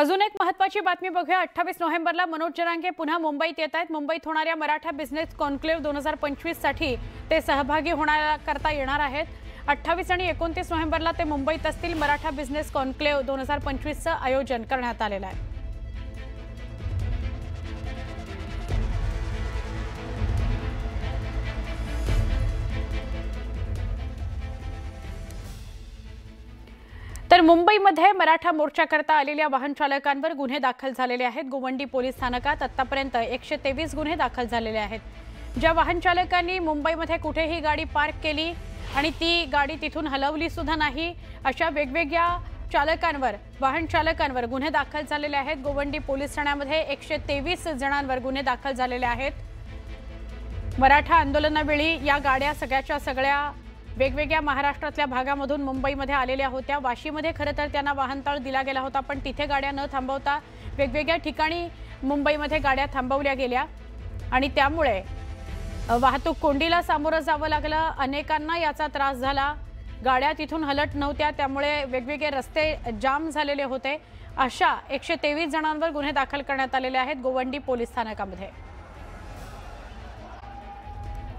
अजून एक महत्त्वाची बातमी बघूया। 28 नोव्हेंबरला मनोज जरांगे पुन्हा मुंबईत येत आहेत। मुंबईत होणाऱ्या मराठा बिझनेस कॉन्क्लेव्ह 2025 साठी ते सहभागी करता येणार आहेत। 28 आणि 29 नोव्हेंबरला ते मुंबईत असतील। मराठा बिझनेस कॉन्क्लेव्ह 2025 चं आयोजन करण्यात आलेलं आहे। तर मुंबईमध्ये मराठा मोर्चा करता आलेल्या वाहन चालकांवर गुन्हे दाखल झालेले आहेत। गोवंडी पोलीस स्थानकात आतापर्यंत 123 गुन्हे दाखल झालेले आहेत। ज्या वाहन चालकांनी मुंबईमध्ये कुठेही गाडी पार्क केली आणि ती गाडी तिथून हलवली सुद्धा नाही, अशा वेगवेगळ्या चालकांवर वाहन चालकांवर गुन्हे दाखल झालेले आहेत। गोवंडी पोलीस ठाण्यामध्ये 123 जणांवर गुन्हे दाखल झालेले आहेत। मराठा आंदोलनावेळी या गाड्या सगळ्या वेगवेगळ्या महाराष्ट्रातल्या भागामधून मुंबईमध्ये आलेल्या होत्या। वाशीमध्ये खरं तर त्यांना वाहनतळ दिला गेला होता, पण तिथे गाड्या न थांबवता वेगवेगळ्या ठिकाणी मुंबईमध्ये गाड्या थांबवल्या गेल्या आणि त्यामुळे वाहतूक कोंडीला सामोरं जावं लागलं। अनेकांना याचा त्रास झाला। गाड्या तिथून हलत नव्हत्या, त्यामुळे वेगवेगळे रस्ते जाम झालेले होते। अशा 123 जणांवर गुन्हे दाखल करण्यात आलेले आहेत गोवंडी पोलीस स्थानकामध्ये।